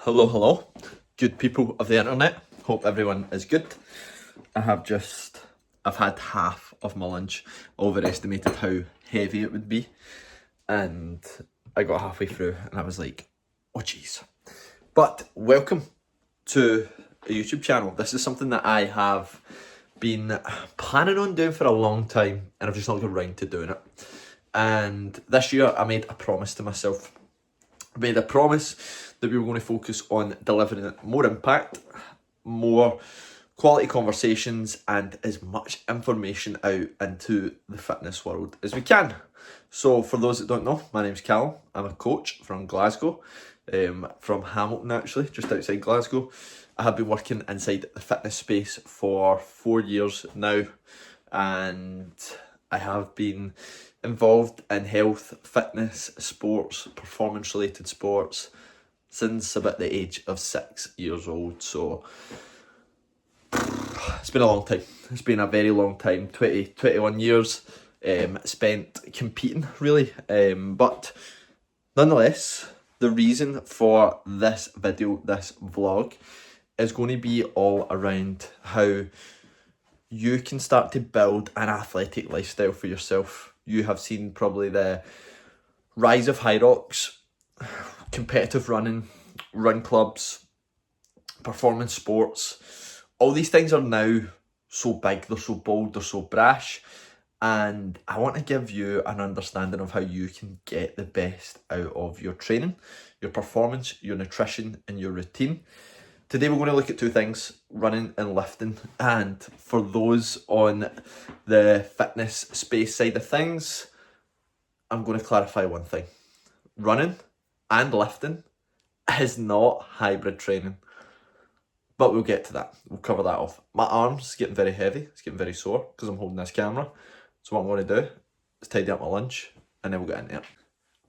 Hello, good people of the internet. Hope everyone is good. I've had half of my lunch, overestimated how heavy it would be, and I got halfway through and I was like, oh jeez. But welcome to a YouTube channel. This is something that I have been planning on doing for a long time and I've just not got around to doing it. And this year I made a promise to myself. I made a promise that we were going to focus on delivering more impact, more quality conversations, and as much information out into the fitness world as we can. So for those that don't know, my name's Callum. I'm a coach from Glasgow, from Hamilton actually, just outside Glasgow. I have been working inside the fitness space for 4 years now, and I have been involved in health, fitness, sports, performance related sports since about the age of 6 years old. So it's been a long time. It's been a very long time. 21 years spent competing really. But nonetheless, the reason for this video, this vlog, is going to be all around how you can start to build an athletic lifestyle for yourself. You have seen probably the rise of Hyrox, competitive running, run clubs, performance sports. All these things are now so big, they're so bold, they're so brash. And I want to give you an understanding of how you can get the best out of your training, your performance, your nutrition, and your routine. Today we're going to look at two things, running and lifting. And for those on the fitness space side of things, I'm going to clarify one thing. Running and lifting is not hybrid training. But we'll get to that. We'll cover that off. My arm's getting very heavy. It's getting very sore because I'm holding this camera. So what I'm going to do is tidy up my lunch and then we'll get into it.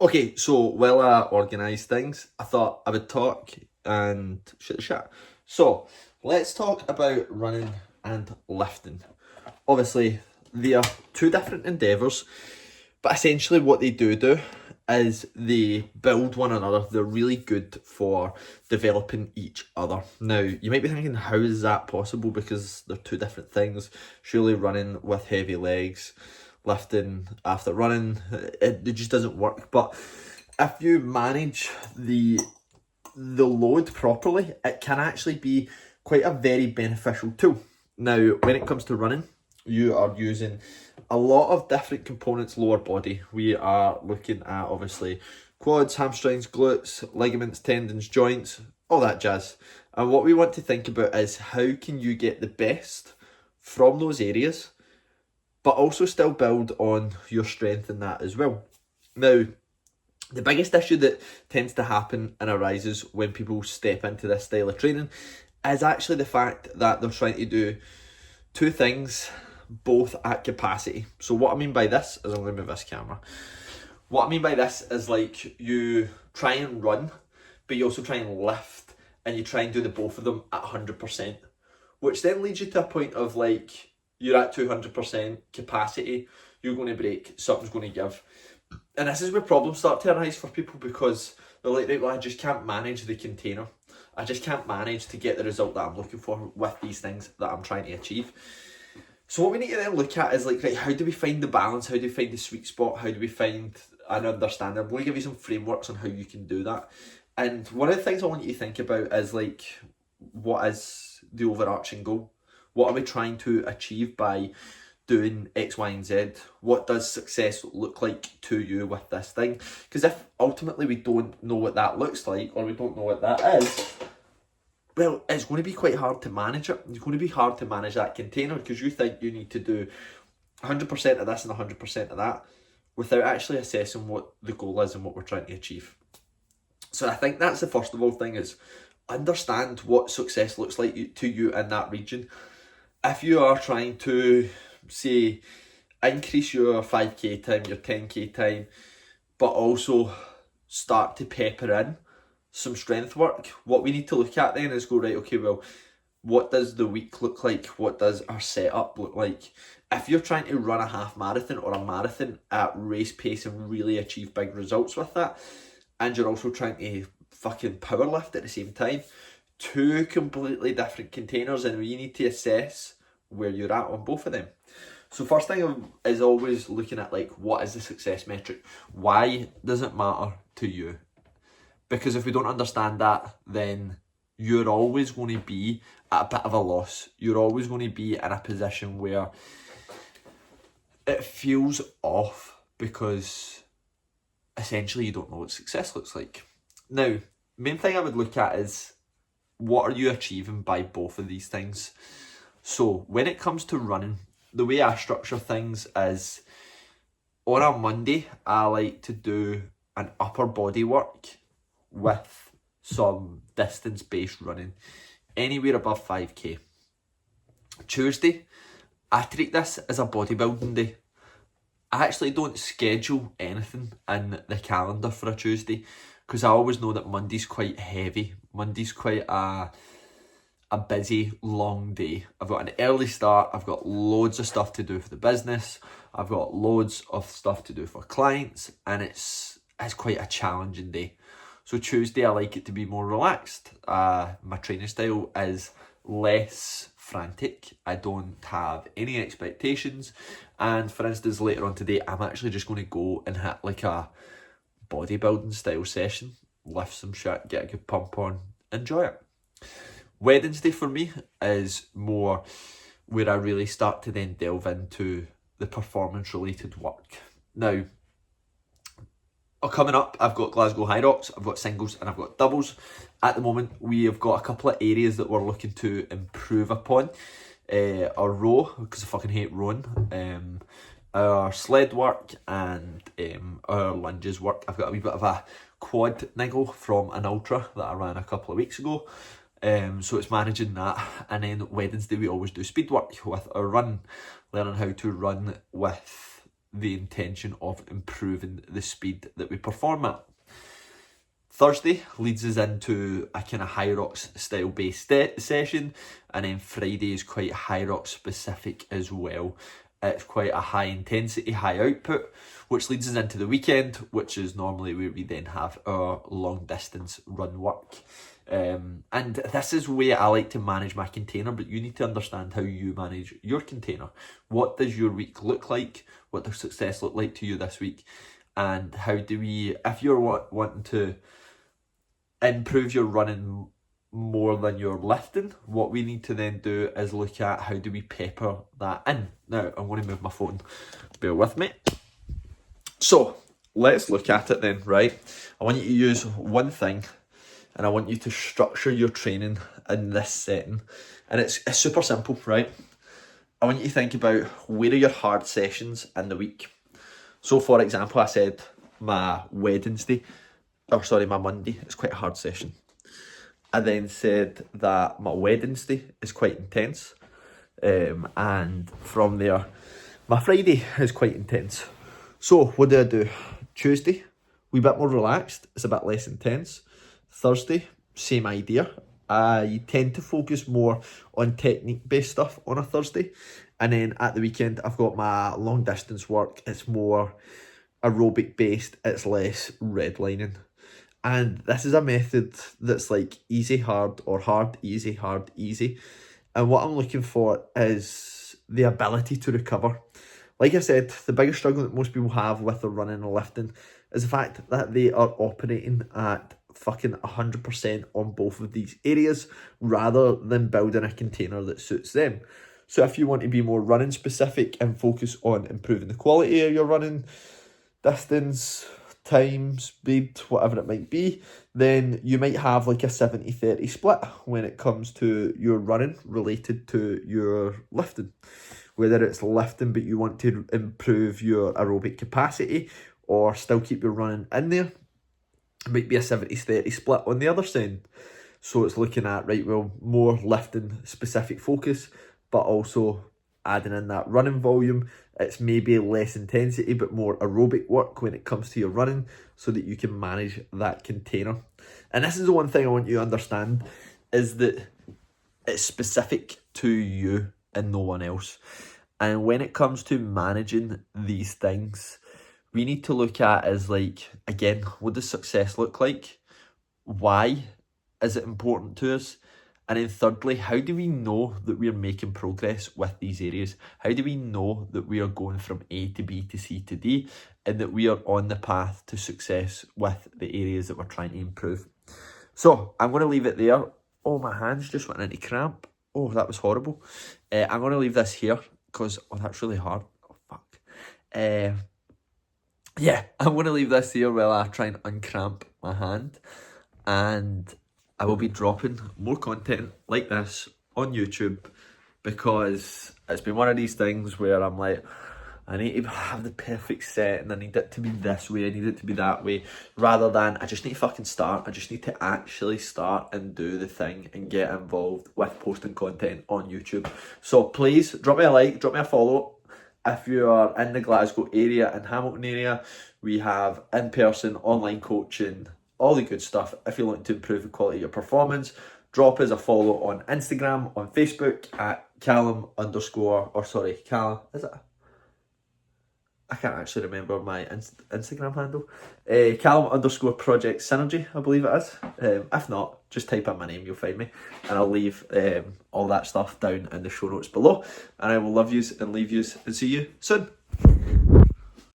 Okay, so while I organise things, I thought I would talk and shoot the shit. So let's talk about running and lifting. Obviously, they are two different endeavours, but essentially what they do is they build one another. They're really good for developing each other. Now, you might be thinking, how is that possible? Because they're two different things. Surely running with heavy legs, lifting after running, it just doesn't work. But if you manage the load properly, it can actually be quite a very beneficial tool. Now, when it comes to running, you are using a lot of different components, lower body. We are looking at obviously quads, hamstrings, glutes, ligaments, tendons, joints, all that jazz. And what we want to think about is how can you get the best from those areas, but also still build on your strength in that as well. Now, the biggest issue that tends to happen and arises when people step into this style of training is actually the fact that they're trying to do two things both at capacity. So what I mean by this is, I'm going to move this camera. What I mean by this is like you try and run, but you also try and lift, and you try and do the both of them at 100%, which then leads you to a point of like, you're at 200% capacity, you're going to break, something's going to give. And this is where problems start to arise for people, because they're like, right, well, I just can't manage the container. I just can't manage to get the result that I'm looking for with these things that I'm trying to achieve. So what we need to then look at is like, right, how do we find the balance? How do we find the sweet spot? How do we find an understanding? I'm going to give you some frameworks on how you can do that. And one of the things I want you to think about is like, what is the overarching goal? What are we trying to achieve by doing X, Y, and Z? What does success look like to you with this thing? Because if ultimately we don't know what that looks like, or we don't know what that is, well, it's going to be quite hard to manage it. It's going to be hard to manage that container because you think you need to do 100% of this and 100% of that without actually assessing what the goal is and what we're trying to achieve. So I think that's the first of all thing, is understand what success looks like to you in that region. If you are trying to, say, increase your 5k time, your 10k time, but also start to pepper in some strength work, what we need to look at then is go, right, okay, well, what does the week look like? What does our setup look like? If you're trying to run a half marathon or a marathon at race pace and really achieve big results with that, and you're also trying to fucking power lift at the same time. Two completely different containers, and we need to assess where you're at on both of them. So first thing is always looking at like, what is the success metric? Why does it matter to you? Because if we don't understand that, then you're always going to be at a bit of a loss. You're always going to be in a position where it feels off because essentially you don't know what success looks like. Now, main thing I would look at is, what are you achieving by both of these things? So when it comes to running, the way I structure things is, on a Monday, I like to do an upper body work with some distance-based running, anywhere above 5k. Tuesday, I treat this as a bodybuilding day. I actually don't schedule anything in the calendar for a Tuesday because I always know that Monday's quite heavy. Monday's quite a busy, long day. I've got an early start, I've got loads of stuff to do for the business, I've got loads of stuff to do for clients, and it's quite a challenging day. So Tuesday I like it to be more relaxed. My training style is less frantic. I don't have any expectations, and for instance later on today I'm actually just going to go and hit like a bodybuilding style session, lift some shit, get a good pump on, enjoy it. Wednesday for me is more where I really start to then delve into the performance related work. Now, coming up, I've got Glasgow High Rocks, I've got singles and I've got doubles. At the moment, we have got a couple of areas that we're looking to improve upon. Our row, because I fucking hate rowing, our sled work, and our lunges work. I've got a wee bit of a quad niggle from an ultra that I ran a couple of weeks ago. So it's managing that. And then Wednesday we always do speed work with our run, learning how to run with the intention of improving the speed that we perform at. Thursday leads us into a kind of High Rocks style based session, and then Friday is quite High Rocks specific as well. It's quite a high intensity, high output, which leads us into the weekend, which is normally where we then have our long distance run work. And this is where I like to manage my container, but you need to understand how you manage your container. What does your week look like? What does success look like to you this week? And how do we, if you're wanting to improve your running more than your lifting, what we need to then do is look at how do we pepper that in. Now, I'm going to move my phone, bear with me. So, let's look at it then, right? I want you to use one thing, and I want you to structure your training in this setting. And it's super simple, right? I want you to think about, where are your hard sessions in the week? So for example, I said my Monday is quite a hard session. I then said that my Wednesday is quite intense. And from there, my Friday is quite intense. So what do? Tuesday, wee bit more relaxed, it's a bit less intense. Thursday, same idea. I tend to focus more on technique-based stuff on a Thursday. And then at the weekend, I've got my long distance work. It's more aerobic-based. It's less redlining. And this is a method that's like easy, hard, or hard, easy, easy. And what I'm looking for is the ability to recover. Like I said, the biggest struggle that most people have with their running and lifting is the fact that they are operating at fucking 100% on both of these areas rather than building a container that suits them. So if you want to be more running specific and focus on improving the quality of your running, distance, time, speed, whatever it might be, then you might have like a 70-30 split when it comes to your running related to your lifting. Whether it's lifting but you want to improve your aerobic capacity or still keep your running in there, it might be a 70-30 split on the other side. So it's looking at, right, well, more lifting specific focus, but also adding in that running volume. It's maybe less intensity, but more aerobic work when it comes to your running so that you can manage that container. And this is the one thing I want you to understand, is that it's specific to you and no one else. And when it comes to managing these things, we need to look at is like, again, what does success look like? why is it important to us? And then thirdly, how do we know that we're making progress with these areas? How do we know that we are going from A to B to C to D, and that we are on the path to success with the areas that we're trying to improve? So I'm going to leave it there. Oh, my hands just went into cramp. Oh, that was horrible. I'm going to leave this here because, oh, that's really hard. Oh, fuck. Yeah, I'm going to leave this here while I try and uncramp my hand. And I will be dropping more content like this on YouTube, because it's been one of these things where I'm like, I need to have the perfect set and I need it to be this way, I need it to be that way, rather than I just need to fucking start. I just need to actually start and do the thing and get involved with posting content on YouTube. So please drop me a like, drop me a follow. If you are in the Glasgow area and Hamilton area, we have in-person online coaching, all the good stuff. If you're looking to improve the quality of your performance, drop us a follow on Instagram, on Facebook at Callum, is it? I can't actually remember my Instagram handle. Callum _ Project Synergy, I believe it is. If not, just type in my name, you'll find me. And I'll leave all that stuff down in the show notes below. And I will love yous and leave yous and see you soon.